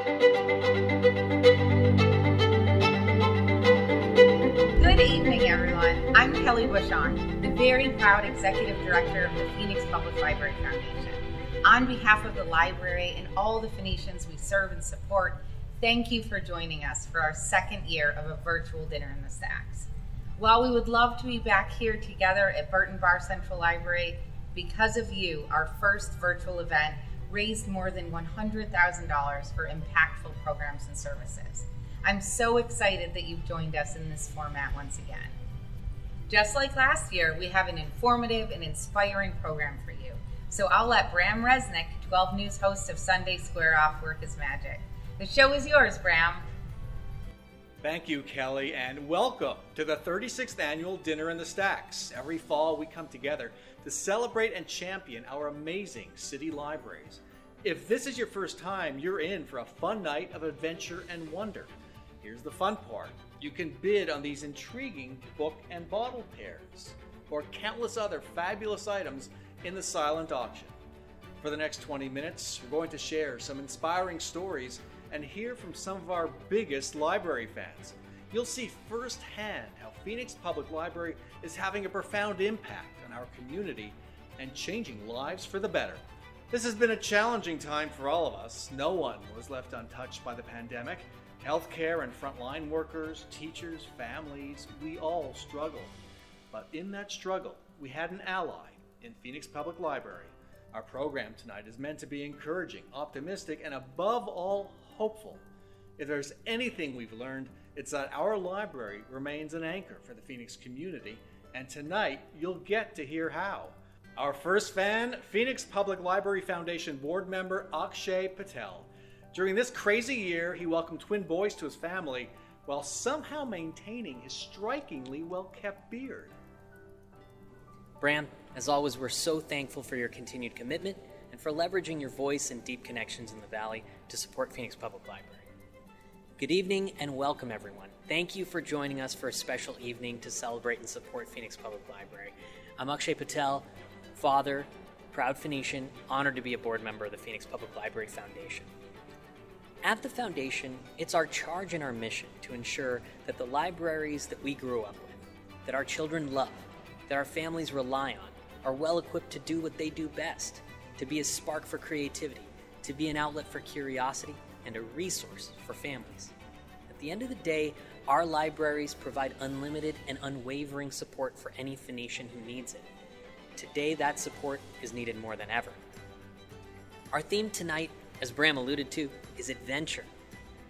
Good evening, everyone. I'm Kelly Bushon, the very proud Executive Director of the Phoenix Public Library Foundation. On behalf of the library and all the Phoenicians we serve and support, thank you for joining us for our second year of a virtual Dinner in the Stacks. While we would love to be back here together at Burton Barr Central Library, because of you, our first virtual event raised more than $100,000 for impactful programs and services. I'm so excited that you've joined us in this format once again. Just like last year, we have an informative and inspiring program for you. So I'll let Bram Resnick, 12 News host of Sunday Square Off, work his magic. The show is yours, Bram. Thank you, Kelly, and welcome to the 36th Annual Dinner in the Stacks. Every fall, we come together to celebrate and champion our amazing city libraries. If this is your first time, you're in for a fun night of adventure and wonder. Here's the fun part. You can bid on these intriguing book and bottle pairs, or countless other fabulous items in the silent auction. For the next 20 minutes, we're going to share some inspiring stories and hear from some of our biggest library fans. You'll see firsthand how Phoenix Public Library is having a profound impact on our community and changing lives for the better. This has been a challenging time for all of us. No one was left untouched by the pandemic. Healthcare and frontline workers, teachers, families, we all struggled. But in that struggle, we had an ally in Phoenix Public Library. Our program tonight is meant to be encouraging, optimistic, and above all, hopeful. If there's anything we've learned, it's that our library remains an anchor for the Phoenix community, and tonight you'll get to hear how. Our first fan, Phoenix Public Library Foundation board member Akshay Patel. During this crazy year, he welcomed twin boys to his family while somehow maintaining his strikingly well-kept beard. Bram, as always, we're so thankful for your continued commitment and for leveraging your voice and deep connections in the Valley to support Phoenix Public Library. Good evening and welcome, everyone. Thank you for joining us for a special evening to celebrate and support Phoenix Public Library. I'm Akshay Patel, father, proud Phoenician, honored to be a board member of the Phoenix Public Library Foundation. At the Foundation, it's our charge and our mission to ensure that the libraries that we grew up with, that our children love, that our families rely on, are well equipped to do what they do best, to be a spark for creativity, to be an outlet for curiosity, and a resource for families. At the end of the day, our libraries provide unlimited and unwavering support for any Phoenician who needs it. Today, that support is needed more than ever. Our theme tonight, as Bram alluded to, is adventure.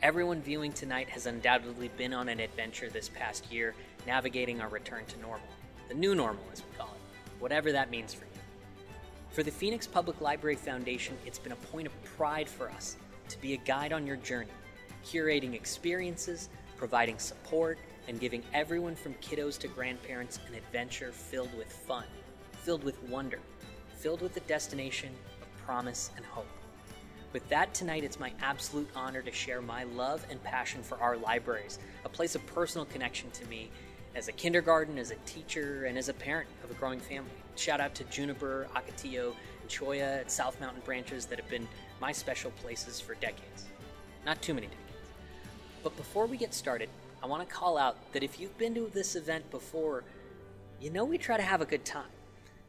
Everyone viewing tonight has undoubtedly been on an adventure this past year, navigating our return to normal. The new normal, as we call it, whatever that means for you. For the Phoenix Public Library Foundation, it's been a point of pride for us to be a guide on your journey, curating experiences, providing support, and giving everyone from kiddos to grandparents an adventure filled with fun, filled with wonder, filled with a destination of promise and hope. With that, tonight it's my absolute honor to share my love and passion for our libraries, a place of personal connection to me as a kindergarten, as a teacher, and as a parent of a growing family. Shout out to Juniper, Ocotillo, and Cholla at South Mountain branches that have been my special places for decades. Not too many decades. But before we get started, I want to call out that if you've been to this event before, you know we try to have a good time.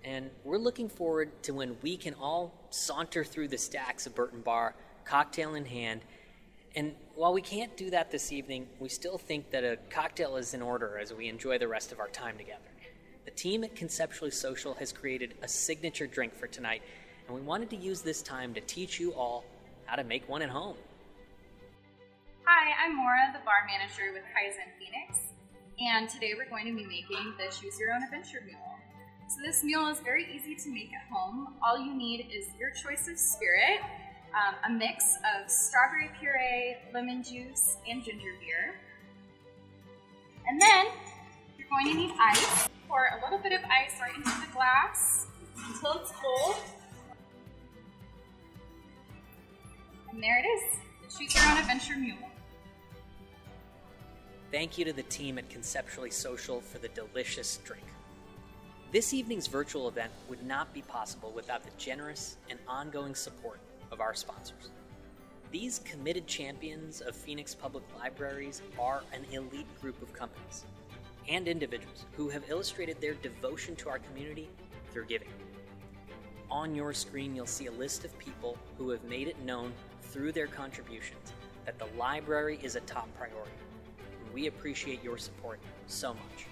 And we're looking forward to when we can all saunter through the stacks of Burton Barr, cocktail in hand. And while we can't do that this evening, we still think that a cocktail is in order as we enjoy the rest of our time together. The team at Conceptually Social has created a signature drink for tonight, and we wanted to use this time to teach you all how to make one at home. Hi, I'm Maura, the bar manager with Kaizen Phoenix, and today we're going to be making the Choose Your Own Adventure Mule. So this mule is very easy to make at home. All you need is your choice of spirit, a mix of strawberry puree, lemon juice, and ginger beer. And then you're going to need ice. Pour a little bit of ice right into the glass until it's full. And there it is, the Choose Your Own Adventure Mule. Thank you to the team at Conceptually Social for the delicious drink. This evening's virtual event would not be possible without the generous and ongoing support of our sponsors. These committed champions of Phoenix Public Libraries are an elite group of companies and individuals who have illustrated their devotion to our community through giving. On your screen, you'll see a list of people who have made it known through their contributions that the library is a top priority, and we appreciate your support so much.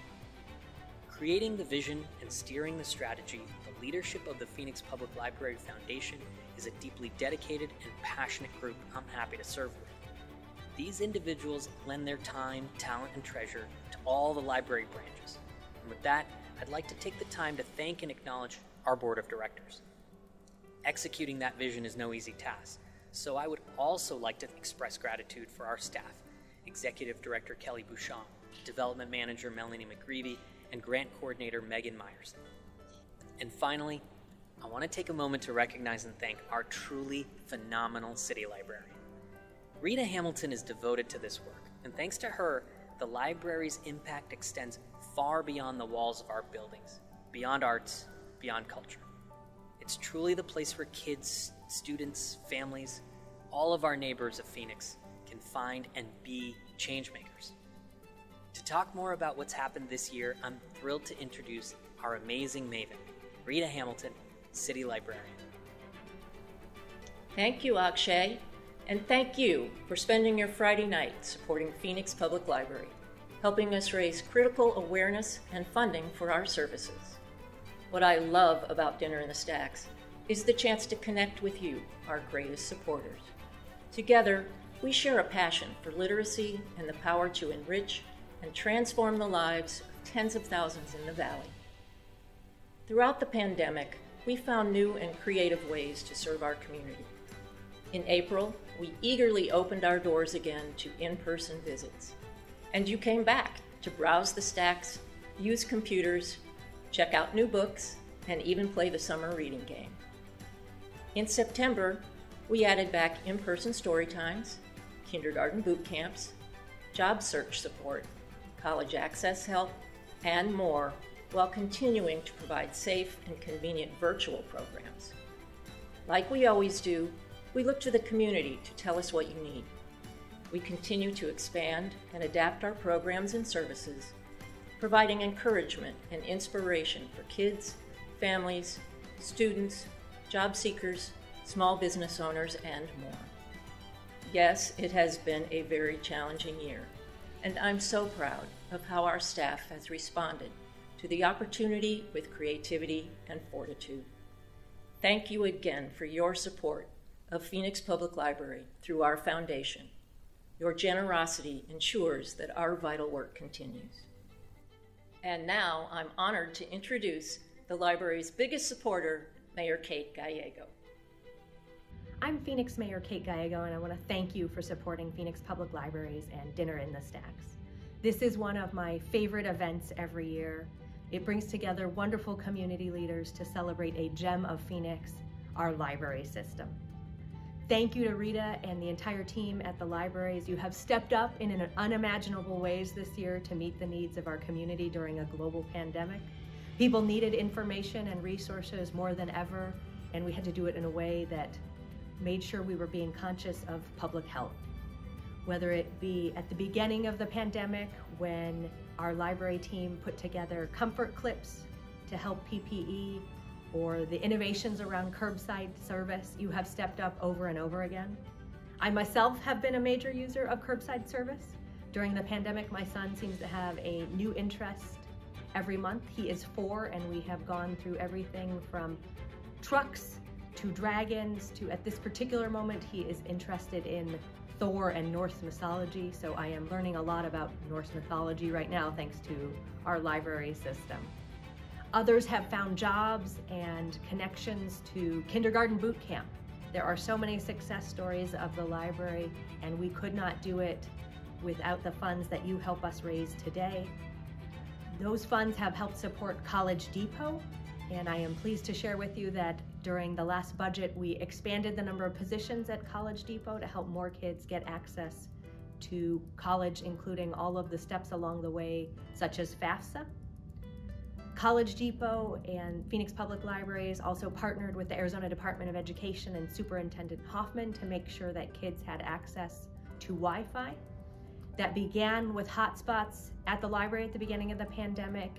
Creating the vision and steering the strategy, the leadership of the Phoenix Public Library Foundation is a deeply dedicated and passionate group I'm happy to serve with. These individuals lend their time, talent, and treasure to all the library branches. And with that, I'd like to take the time to thank and acknowledge our board of directors. Executing that vision is no easy task, so I would also like to express gratitude for our staff, Executive Director Kelly Bouchon, Development Manager Melanie McGreevy, and Grant Coordinator Megan Myerson. And finally, I want to take a moment to recognize and thank our truly phenomenal city librarian. Rita Hamilton is devoted to this work, and thanks to her, the library's impact extends far beyond the walls of our buildings, beyond arts, beyond culture. It's truly the place where kids, students, families, all of our neighbors of Phoenix can find and be changemakers. To talk more about what's happened this year, I'm thrilled to introduce our amazing maven, Rita Hamilton, City Librarian. Thank you, Akshay, and thank you for spending your Friday night supporting Phoenix Public Library, helping us raise critical awareness and funding for our services. What I love about Dinner in the Stacks is the chance to connect with you, our greatest supporters. Together, we share a passion for literacy and the power to enrich and transform the lives of tens of thousands in the Valley. Throughout the pandemic, we found new and creative ways to serve our community. In April, we eagerly opened our doors again to in-person visits. And you came back to browse the stacks, use computers, check out new books, and even play the summer reading game. In September, we added back in-person story times, kindergarten boot camps, job search support, college access help, and more, while continuing to provide safe and convenient virtual programs. Like we always do, we look to the community to tell us what you need. We continue to expand and adapt our programs and services, providing encouragement and inspiration for kids, families, students, job seekers, small business owners, and more. Yes, it has been a very challenging year, and I'm so proud of how our staff has responded to the opportunity with creativity and fortitude. Thank you again for your support of Phoenix Public Library through our foundation. Your generosity ensures that our vital work continues. And now I'm honored to introduce the library's biggest supporter, Mayor Kate Gallego. I'm Phoenix Mayor Kate Gallego, and I want to thank you for supporting Phoenix Public Libraries and Dinner in the Stacks. This is one of my favorite events every year. It brings together wonderful community leaders to celebrate a gem of Phoenix, our library system. Thank you to Rita and the entire team at the libraries. You have stepped up in unimaginable ways this year to meet the needs of our community during a global pandemic. People needed information and resources more than ever, and we had to do it in a way that made sure we were being conscious of public health. Whether it be at the beginning of the pandemic, when our library team put together comfort clips to help PPE, or the innovations around curbside service, you have stepped up over and over again. I myself have been a major user of curbside service. During the pandemic, my son seems to have a new interest every month. He is 4, and we have gone through everything from trucks to dragons to, at this particular moment, he is interested in Thor and Norse mythology. So I am learning a lot about Norse mythology right now thanks to our library system. Others have found jobs and connections to kindergarten boot camp. There are so many success stories of the library, and we could not do it without the funds that you help us raise today. Those funds have helped support College Depot, and I am pleased to share with you that during the last budget, we expanded the number of positions at College Depot to help more kids get access to college, including all of the steps along the way, such as FAFSA. College Depot and Phoenix Public Libraries also partnered with the Arizona Department of Education and Superintendent Hoffman to make sure that kids had access to Wi-Fi. That began with hotspots at the library at the beginning of the pandemic.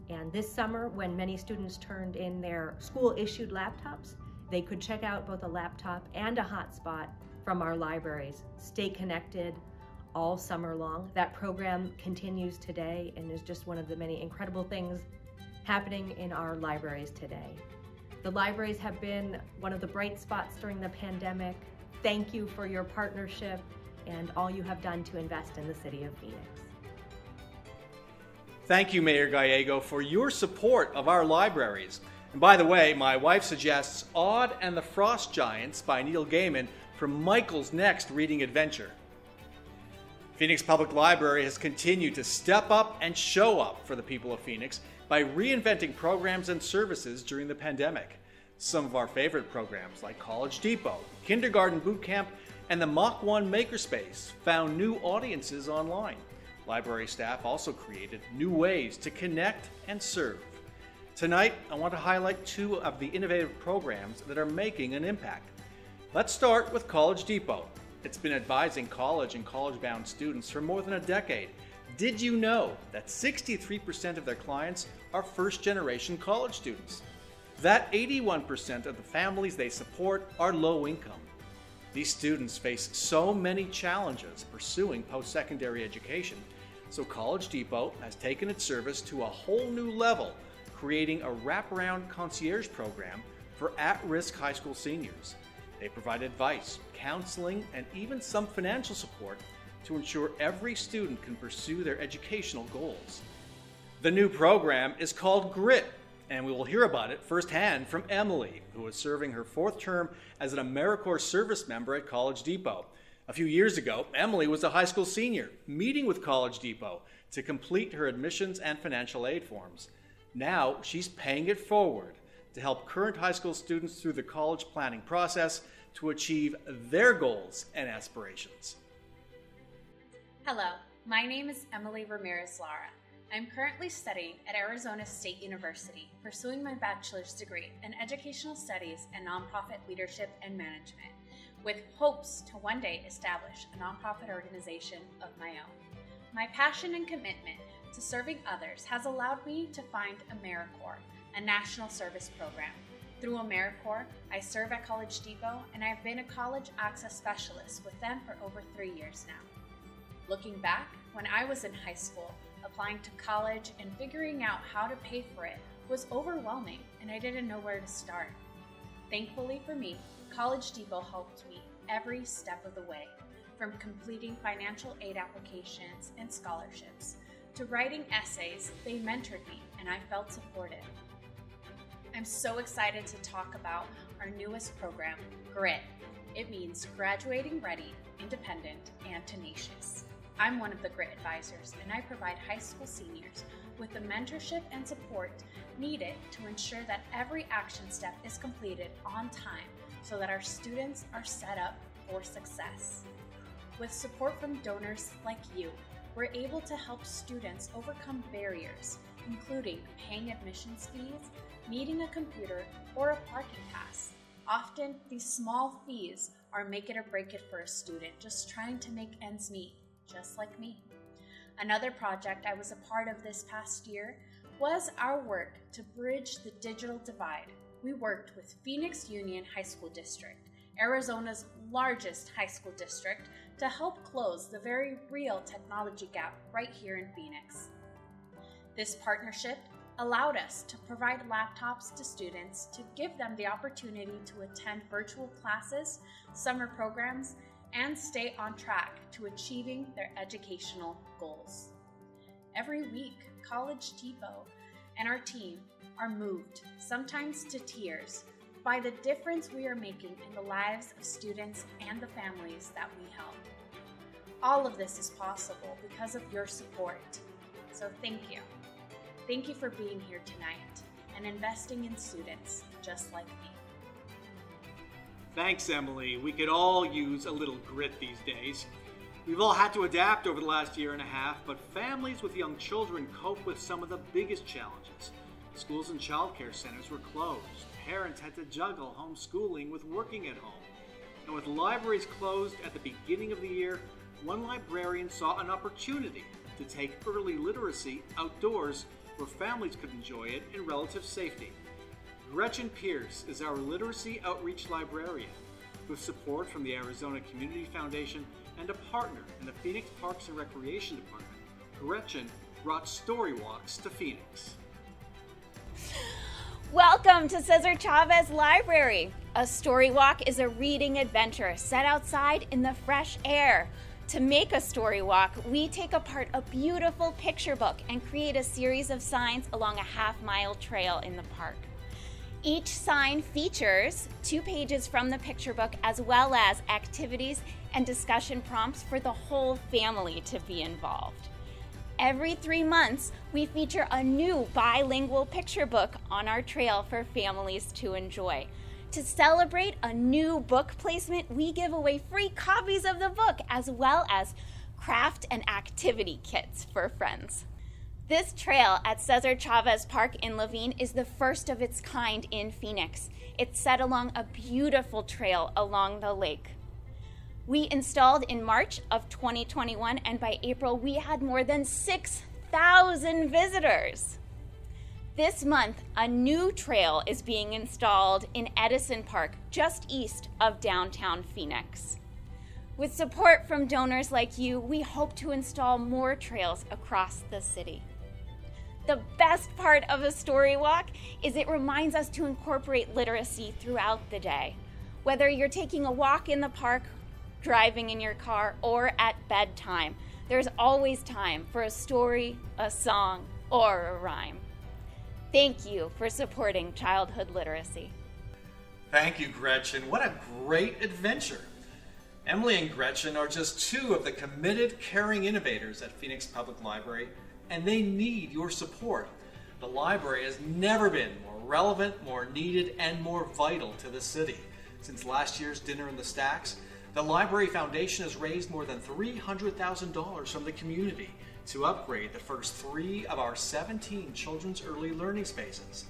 And this summer, when many students turned in their school-issued laptops, they could check out both a laptop and a hotspot from our libraries, stay connected all summer long. That program continues today and is just one of the many incredible things happening in our libraries today. The libraries have been one of the bright spots during the pandemic. Thank you for your partnership and all you have done to invest in the city of Phoenix. Thank you, Mayor Gallego, for your support of our libraries. And by the way, my wife suggests Odd and the Frost Giants by Neil Gaiman for Michael's next reading adventure. Phoenix Public Library has continued to step up and show up for the people of Phoenix by reinventing programs and services during the pandemic. Some of our favorite programs like College Depot, Kindergarten Boot Camp, and the Mach 1 Makerspace found new audiences online. Library staff also created new ways to connect and serve. Tonight, I want to highlight two of the innovative programs that are making an impact. Let's start with College Depot. It's been advising college and college-bound students for more than a decade. Did you know that 63% of their clients are first-generation college students? That 81% of the families they support are low income. These students face so many challenges pursuing post-secondary education, so College Depot has taken its service to a whole new level, creating a wraparound concierge program for at-risk high school seniors. They provide advice, counseling, and even some financial support to ensure every student can pursue their educational goals. The new program is called GRIT, and we will hear about it firsthand from Emily, who is serving her 4th term as an AmeriCorps service member at College Depot. A few years ago, Emily was a high school senior, meeting with College Depot to complete her admissions and financial aid forms. Now, she's paying it forward to help current high school students through the college planning process to achieve their goals and aspirations. Hello, my name is Emily Ramirez-Lara. I'm currently studying at Arizona State University, pursuing my bachelor's degree in educational studies and nonprofit leadership and management, with hopes to one day establish a nonprofit organization of my own. My passion and commitment to serving others has allowed me to find AmeriCorps, a national service program. Through AmeriCorps, I serve at College Depot, and I've been a college access specialist with them for over 3 years now. Looking back, when I was in high school, applying to college and figuring out how to pay for it was overwhelming, and I didn't know where to start. Thankfully for me, College Depot helped me every step of the way, from completing financial aid applications and scholarships to writing essays. They mentored me, and I felt supported. I'm so excited to talk about our newest program, GRIT. It means Graduating Ready, Independent, and Tenacious. I'm one of the GRIT advisors, and I provide high school seniors with the mentorship and support needed to ensure that every action step is completed on time so that our students are set up for success. With support from donors like you, we're able to help students overcome barriers, including paying admissions fees, needing a computer, or a parking pass. Often, these small fees are make it or break it for a student just trying to make ends meet, just like me. Another project I was a part of this past year was our work to bridge the digital divide. We worked with Phoenix Union High School District, Arizona's largest high school district, to help close the very real technology gap right here in Phoenix. This partnership allowed us to provide laptops to students to give them the opportunity to attend virtual classes, summer programs, and stay on track to achieving their educational goals. Every week, College Depot and our team are moved, sometimes to tears, by the difference we are making in the lives of students and the families that we help. All of this is possible because of your support. So thank you. Thank you for being here tonight and investing in students just like me. Thanks, Emily. We could all use a little grit these days. We've all had to adapt over the last year and a half, but families with young children cope with some of the biggest challenges. Schools and childcare centers were closed. Parents had to juggle homeschooling with working at home. And with libraries closed at the beginning of the year, one librarian saw an opportunity to take early literacy outdoors where families could enjoy it in relative safety. Gretchen Pierce is our literacy outreach librarian. With support from the Arizona Community Foundation and a partner in the Phoenix Parks and Recreation Department, Gretchen brought Story Walks to Phoenix. Welcome to Cesar Chavez Library. A story walk is a reading adventure set outside in the fresh air. To make a story walk, we take apart a beautiful picture book and create a series of signs along a half-mile trail in the park. Each sign features 2 pages from the picture book as well as activities and discussion prompts for the whole family to be involved. Every 3 months, we feature a new bilingual picture book on our trail for families to enjoy. To celebrate a new book placement, we give away free copies of the book as well as craft and activity kits for friends. This trail at Cesar Chavez Park in Laveen is the first of its kind in Phoenix. It's set along a beautiful trail along the lake. We installed in March of 2021, and by April, we had more than 6,000 visitors. This month, a new trail is being installed in Edison Park, just east of downtown Phoenix. With support from donors like you, we hope to install more trails across the city. The best part of a story walk is it reminds us to incorporate literacy throughout the day. Whether you're taking a walk in the park, driving in your car, or at bedtime, there's always time for a story, a song, or a rhyme. Thank you for supporting childhood literacy. Thank you, Gretchen. What a great adventure. Emily and Gretchen are just 2 of the committed, caring innovators at Phoenix Public Library, and they need your support. The library has never been more relevant, more needed, and more vital to the city. Since last year's Dinner in the Stacks, the Library Foundation has raised more than $300,000 from the community to upgrade the first 3 of our 17 children's early learning spaces.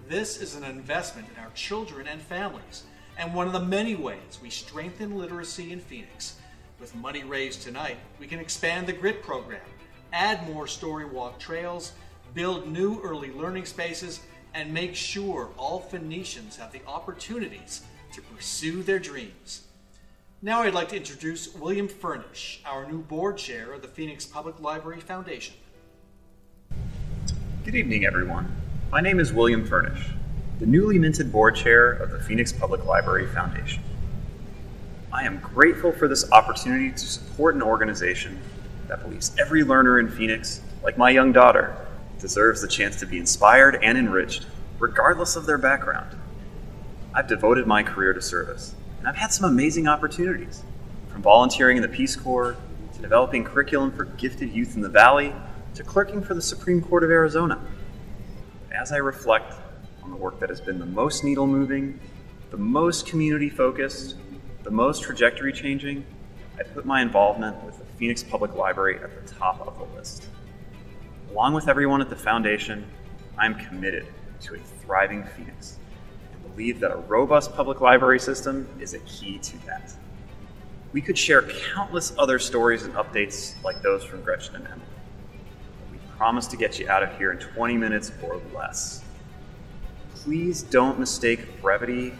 This is an investment in our children and families, and one of the many ways we strengthen literacy in Phoenix. With money raised tonight, we can expand the GRIT program, add more story walk trails, build new early learning spaces, and make sure all Phoenicians have the opportunities to pursue their dreams. Now I'd like to introduce William Furnish, our new board chair of the Phoenix Public Library Foundation. Good evening, everyone. My name is William Furnish, the newly minted board chair of the Phoenix Public Library Foundation. I am grateful for this opportunity to support an organization that believes every learner in Phoenix, like my young daughter, deserves the chance to be inspired and enriched, regardless of their background. I've devoted my career to service, and I've had some amazing opportunities, from volunteering in the Peace Corps, to developing curriculum for gifted youth in the Valley, to clerking for the Supreme Court of Arizona. As I reflect on the work that has been the most needle-moving, the most community-focused, the most trajectory-changing, I put my involvement with the Phoenix Public Library at the top of the list. Along with everyone at the Foundation, I'm committed to a thriving Phoenix, believe that a robust public library system is a key to that. We could share countless other stories and updates like those from Gretchen and Emily. But we promise to get you out of here in 20 minutes or less. Please don't mistake brevity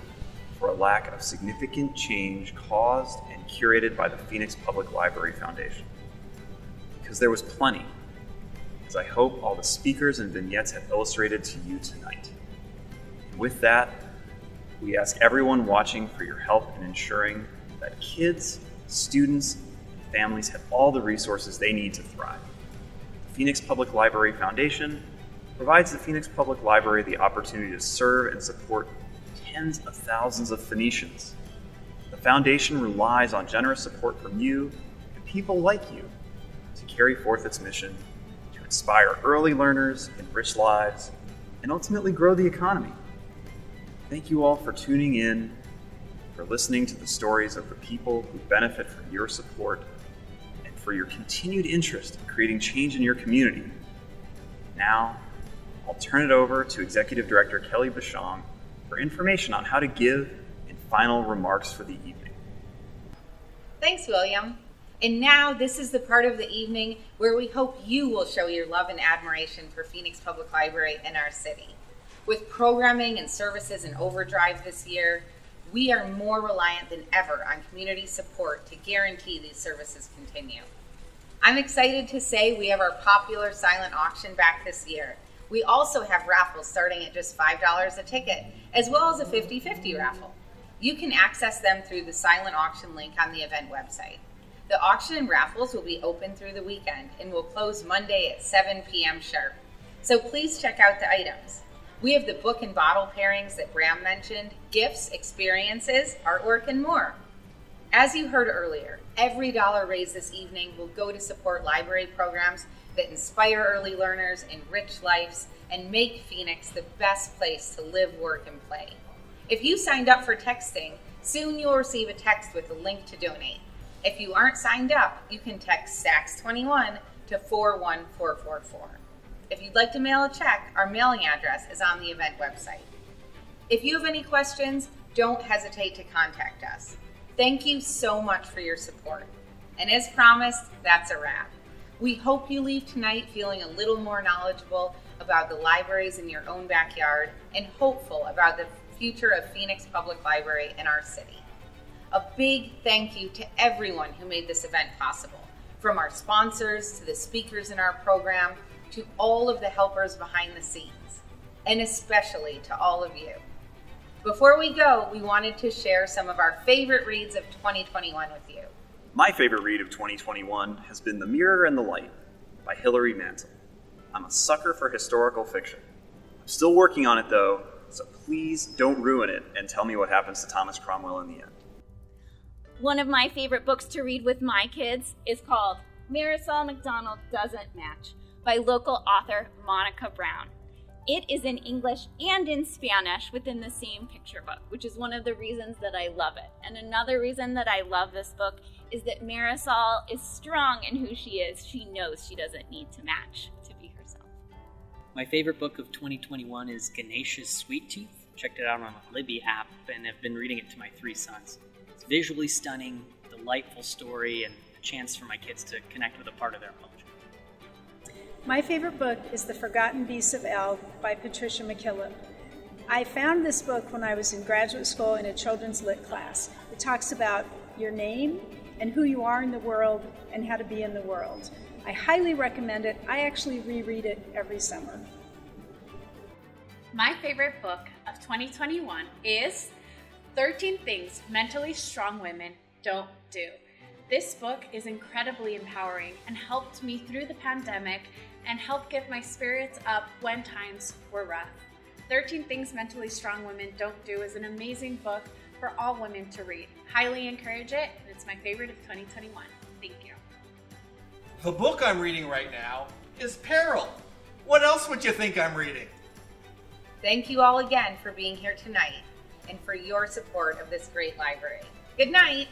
for a lack of significant change caused and curated by the Phoenix Public Library Foundation. Because there was plenty, as I hope all the speakers and vignettes have illustrated to you tonight. And with that, we ask everyone watching for your help in ensuring that kids, students, and families have all the resources they need to thrive. The Phoenix Public Library Foundation provides the Phoenix Public Library the opportunity to serve and support tens of thousands of Phoenicians. The Foundation relies on generous support from you and people like you to carry forth its mission to inspire early learners, enrich lives, and ultimately grow the economy. Thank you all for tuning in, for listening to the stories of the people who benefit from your support, and for your continued interest in creating change in your community. Now, I'll turn it over to Executive Director Kelly Bashong for information on how to give and final remarks for the evening. Thanks, William. And now this is the part of the evening where we hope you will show your love and admiration for Phoenix Public Library and our city. With programming and services in overdrive this year, we are more reliant than ever on community support to guarantee these services continue. I'm excited to say we have our popular silent auction back this year. We also have raffles starting at just $5 a ticket, as well as a 50-50 raffle. You can access them through the silent auction link on the event website. The auction and raffles will be open through the weekend and will close Monday at 7 p.m. sharp. So please check out the items. We have the book and bottle pairings that Bram mentioned, gifts, experiences, artwork, and more. As you heard earlier, every dollar raised this evening will go to support library programs that inspire early learners, enrich lives, and make Phoenix the best place to live, work, and play. If you signed up for texting, soon you'll receive a text with a link to donate. If you aren't signed up, you can text STACKS21 to 41444. If you'd like to mail a check, our mailing address is on the event website. If you have any questions, don't hesitate to contact us. Thank you so much for your support. And as promised, that's a wrap. We hope you leave tonight feeling a little more knowledgeable about the libraries in your own backyard and hopeful about the future of Phoenix Public Library in our city. A big thank you to everyone who made this event possible, from our sponsors to the speakers in our program to all of the helpers behind the scenes, and especially to all of you. Before we go, we wanted to share some of our favorite reads of 2021 with you. My favorite read of 2021 has been The Mirror and the Light by Hilary Mantel. I'm a sucker for historical fiction. I'm still working on it though, so please don't ruin it and tell me what happens to Thomas Cromwell in the end. One of my favorite books to read with my kids is called Marisol McDonald Doesn't Match by local author Monica Brown. It is in English and in Spanish within the same picture book, which is one of the reasons that I love it. And another reason that I love this book is that Marisol is strong in who she is. She knows she doesn't need to match to be herself. My favorite book of 2021 is Ganesha's Sweet Tooth. Checked it out on a Libby app and have been reading it to my 3 sons. It's visually stunning, delightful story, and a chance for my kids to connect with a part of their culture. My favorite book is The Forgotten Beasts of El by Patricia McKillop. I found this book when I was in graduate school in a children's lit class. It talks about your name and who you are in the world and how to be in the world. I highly recommend it. I actually reread it every summer. My favorite book of 2021 is 13 Things Mentally Strong Women Don't Do. This book is incredibly empowering and helped me through the pandemic and helped get my spirits up when times were rough. 13 Things Mentally Strong Women Don't Do is an amazing book for all women to read. Highly encourage it, and it's my favorite of 2021. Thank you. The book I'm reading right now is Peril. What else would you think I'm reading? Thank you all again for being here tonight and for your support of this great library. Good night.